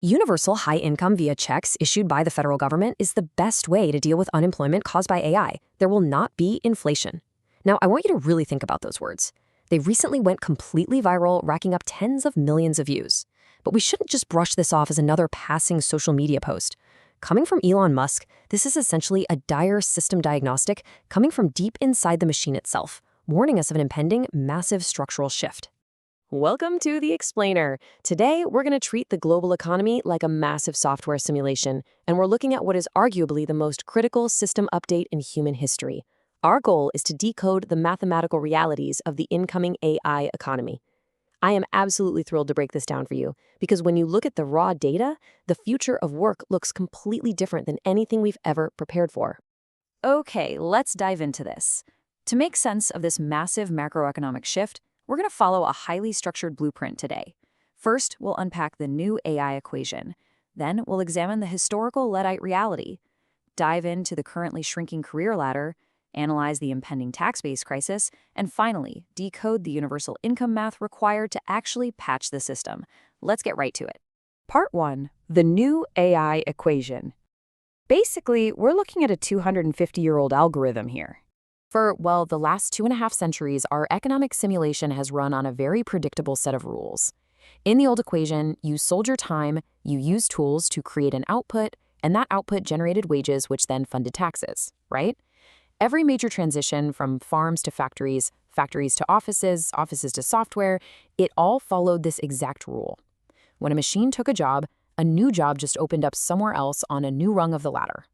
Universal high income via checks issued by the federal government is the best way to deal with unemployment caused by AI. There will not be inflation. Now, I want you to really think about those words. They recently went completely viral, racking up tens of millions of views. But we shouldn't just brush this off as another passing social media post. Coming from Elon Musk, this is essentially a dire system diagnostic coming from deep inside the machine itself, warning us of an impending, massive structural shift. Welcome to The Explainer. Today, we're going to treat the global economy like a massive software simulation, and we're looking at what is arguably the most critical system update in human history. Our goal is to decode the mathematical realities of the incoming AI economy. I am absolutely thrilled to break this down for you, because when you look at the raw data, the future of work looks completely different than anything we've ever prepared for. Okay, let's dive into this. To make sense of this massive macroeconomic shift, we're going to follow a highly structured blueprint today. First, we'll unpack the new AI equation. Then, we'll examine the historical Luddite reality, dive into the currently shrinking career ladder, analyze the impending tax-based crisis, and finally, decode the universal income math required to actually patch the system. Let's get right to it. Part 1. The new AI equation. Basically, we're looking at a 250-year-old algorithm here. For, well, the last 2.5 centuries, our economic simulation has run on a very predictable set of rules. In the old equation, you sold your time, you used tools to create an output, and that output generated wages which then funded taxes, right? Every major transition from farms to factories, factories to offices, offices to software, it all followed this exact rule. When a machine took a job, a new job just opened up somewhere else on a new rung of the ladder.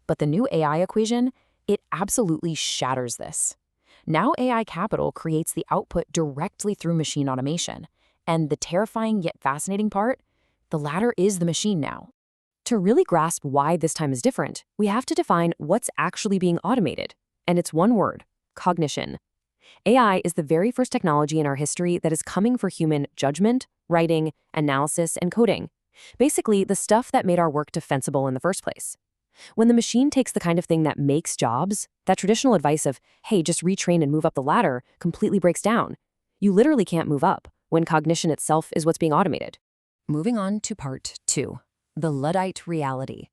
But the new AI equation, it absolutely shatters this. Now AI capital creates the output directly through machine automation. And the terrifying yet fascinating part, the ladder is the machine now. To really grasp why this time is different, we have to define what's actually being automated. And it's one word: cognition. AI is the very first technology in our history that is coming for human judgment, writing, analysis, and coding. Basically, the stuff that made our work defensible in the first place. When the machine takes the kind of thing that makes jobs, that traditional advice of, hey, just retrain and move up the ladder completely breaks down. You literally can't move up when cognition itself is what's being automated. Moving on to part 2, the Luddite reality,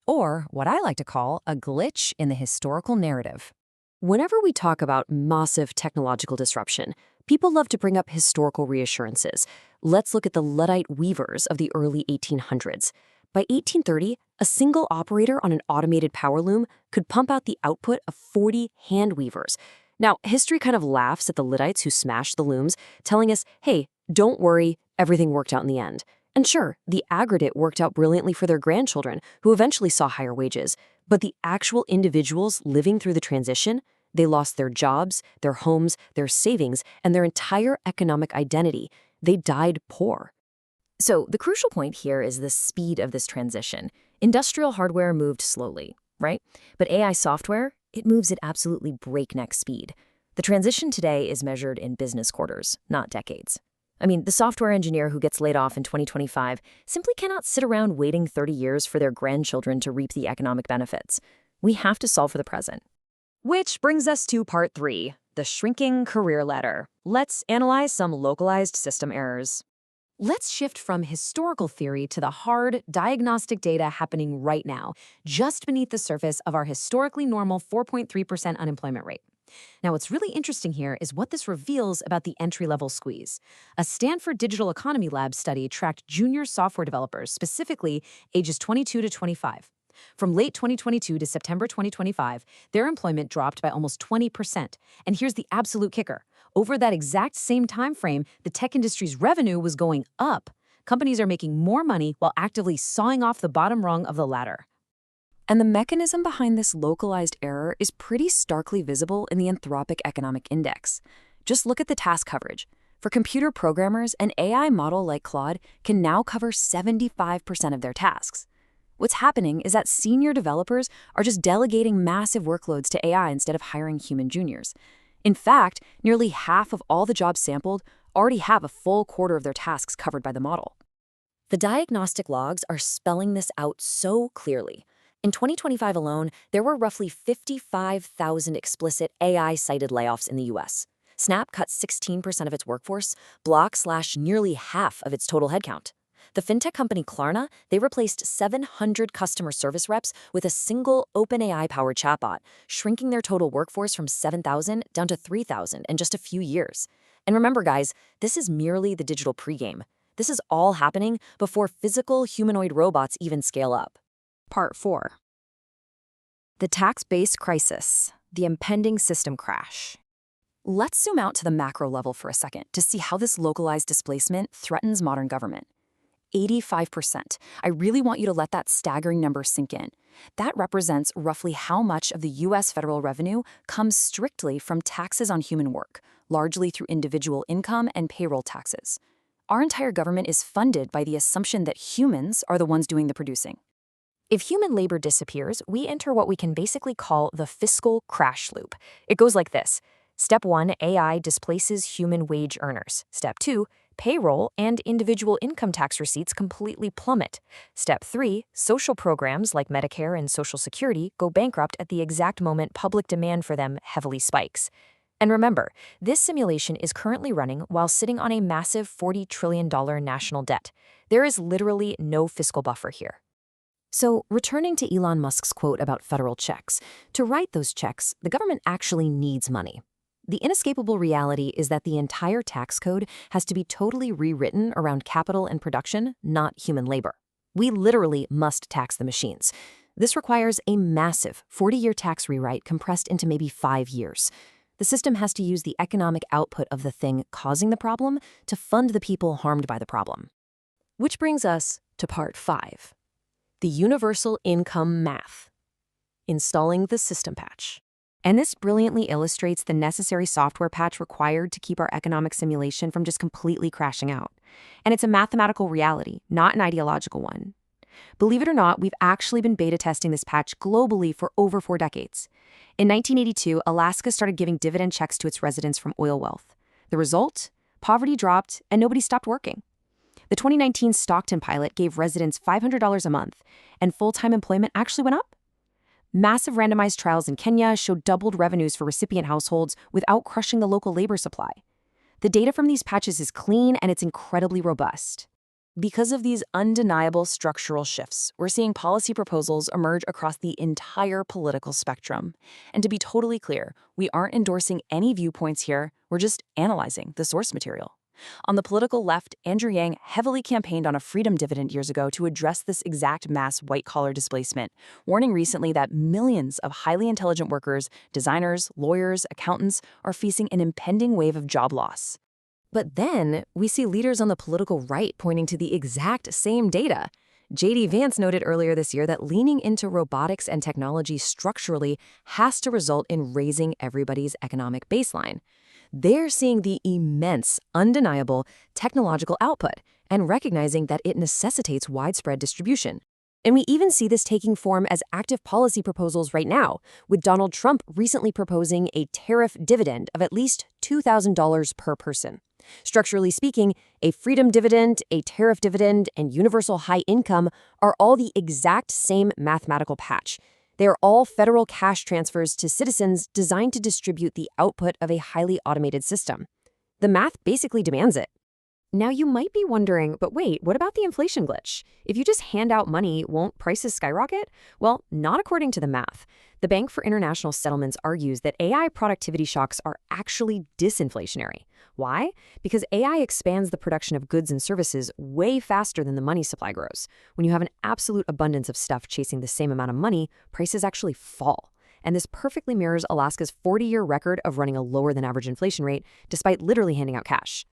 or what I like to call a glitch in the historical narrative. Whenever we talk about massive technological disruption, people love to bring up historical reassurances. Let's look at the Luddite weavers of the early 1800s. By 1830, a single operator on an automated power loom could pump out the output of 40 hand weavers. Now, history kind of laughs at the Luddites who smashed the looms, telling us, hey, don't worry, everything worked out in the end. And sure, the aggregate worked out brilliantly for their grandchildren, who eventually saw higher wages. But the actual individuals living through the transition, they lost their jobs, their homes, their savings, and their entire economic identity. They died poor. So the crucial point here is the speed of this transition. Industrial hardware moved slowly, right? But AI software, it moves at absolutely breakneck speed. The transition today is measured in business quarters, not decades. I mean, the software engineer who gets laid off in 2025 simply cannot sit around waiting 30 years for their grandchildren to reap the economic benefits. We have to solve for the present. Which brings us to part 3, the shrinking career ladder. Let's analyze some localized system errors. Let's shift from historical theory to the hard, diagnostic data happening right now, just beneath the surface of our historically normal 4.3% unemployment rate. Now, what's really interesting here is what this reveals about the entry-level squeeze. A Stanford Digital Economy Lab study tracked junior software developers, specifically ages 22 to 25. From late 2022 to September 2025, their employment dropped by almost 20%. And here's the absolute kicker. Over that exact same time frame, the tech industry's revenue was going up. Companies are making more money while actively sawing off the bottom rung of the ladder. And the mechanism behind this localized error is pretty starkly visible in the Anthropic Economic Index. Just look at the task coverage. For computer programmers, an AI model like Claude can now cover 75% of their tasks. What's happening is that senior developers are just delegating massive workloads to AI instead of hiring human juniors. In fact, nearly half of all the jobs sampled already have a full quarter of their tasks covered by the model. The diagnostic logs are spelling this out so clearly. In 2025 alone, there were roughly 55,000 explicit AI-cited layoffs in the US. Snap cut 16% of its workforce, Block slashed nearly half of its total headcount. The fintech company Klarna, they replaced 700 customer service reps with a single OpenAI-powered chatbot, shrinking their total workforce from 7,000 down to 3,000 in just a few years. And remember, guys, this is merely the digital pregame. This is all happening before physical humanoid robots even scale up. Part 4. The tax-based crisis, the impending system crash. Let's zoom out to the macro level for a second to see how this localized displacement threatens modern government. 85%. I really want you to let that staggering number sink in. That represents roughly how much of the U.S. federal revenue comes strictly from taxes on human work, largely through individual income and payroll taxes. Our entire government is funded by the assumption that humans are the ones doing the producing. If human labor disappears, we enter what we can basically call the fiscal crash loop. It goes like this. Step 1, AI displaces human wage earners. Step 2, payroll and individual income tax receipts completely plummet. Step 3, social programs like Medicare and Social Security go bankrupt at the exact moment public demand for them heavily spikes. And remember, this simulation is currently running while sitting on a massive $40 trillion national debt. There is literally no fiscal buffer here. So, returning to Elon Musk's quote about federal checks, to write those checks, the government actually needs money. The inescapable reality is that the entire tax code has to be totally rewritten around capital and production, not human labor. We literally must tax the machines. This requires a massive 40-year tax rewrite compressed into maybe 5 years. The system has to use the economic output of the thing causing the problem to fund the people harmed by the problem. Which brings us to part 5. The universal income math. Installing the system patch. And this brilliantly illustrates the necessary software patch required to keep our economic simulation from just completely crashing out. And it's a mathematical reality, not an ideological one. Believe it or not, we've actually been beta testing this patch globally for over 4 decades. In 1982, Alaska started giving dividend checks to its residents from oil wealth. The result? Poverty dropped and nobody stopped working. The 2019 Stockton pilot gave residents $500 a month, and full-time employment actually went up. Massive randomized trials in Kenya showed doubled revenues for recipient households without crushing the local labor supply. The data from these patches is clean and it's incredibly robust. Because of these undeniable structural shifts, we're seeing policy proposals emerge across the entire political spectrum. And to be totally clear, we aren't endorsing any viewpoints here, we're just analyzing the source material. On the political left, Andrew Yang heavily campaigned on a freedom dividend years ago to address this exact mass white-collar displacement, warning recently that millions of highly intelligent workers, designers, lawyers, accountants are facing an impending wave of job loss. But then, we see leaders on the political right pointing to the exact same data. J.D. Vance noted earlier this year that leaning into robotics and technology structurally has to result in raising everybody's economic baseline. They're seeing the immense, undeniable technological output and recognizing that it necessitates widespread distribution. And we even see this taking form as active policy proposals right now, with Donald Trump recently proposing a tariff dividend of at least $2,000 per person. Structurally speaking, a freedom dividend, a tariff dividend, and universal high income are all the exact same mathematical patch. They are all federal cash transfers to citizens designed to distribute the output of a highly automated system. The math basically demands it. Now you might be wondering, but wait, what about the inflation glitch? If you just hand out money, won't prices skyrocket? Well, not according to the math. The Bank for International Settlements argues that AI productivity shocks are actually disinflationary. Why? Because AI expands the production of goods and services way faster than the money supply grows. When you have an absolute abundance of stuff chasing the same amount of money, prices actually fall. And this perfectly mirrors Alaska's 40-year record of running a lower than average inflation rate, despite literally handing out cash.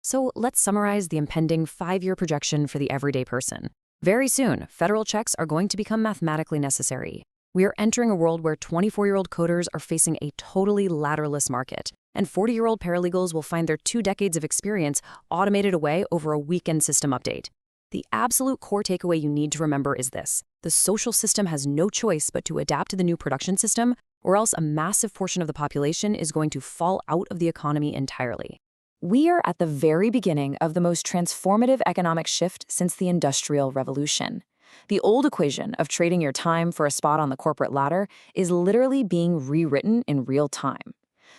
So let's summarize the impending 5-year projection for the everyday person. Very soon, federal checks are going to become mathematically necessary. We are entering a world where 24-year-old coders are facing a totally ladderless market, and 40-year-old paralegals will find their 2 decades of experience automated away over a weekend system update. The absolute core takeaway you need to remember is this: the social system has no choice but to adapt to the new production system, or else a massive portion of the population is going to fall out of the economy entirely. We are at the very beginning of the most transformative economic shift since the Industrial Revolution. The old equation of trading your time for a spot on the corporate ladder is literally being rewritten in real time.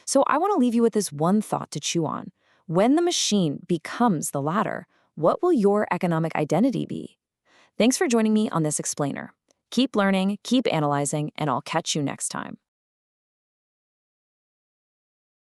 So I want to leave you with this one thought to chew on. When the machine becomes the ladder, What will your economic identity be? Thanks for joining me on this explainer. Keep learning, keep analyzing, and I'll catch you next time.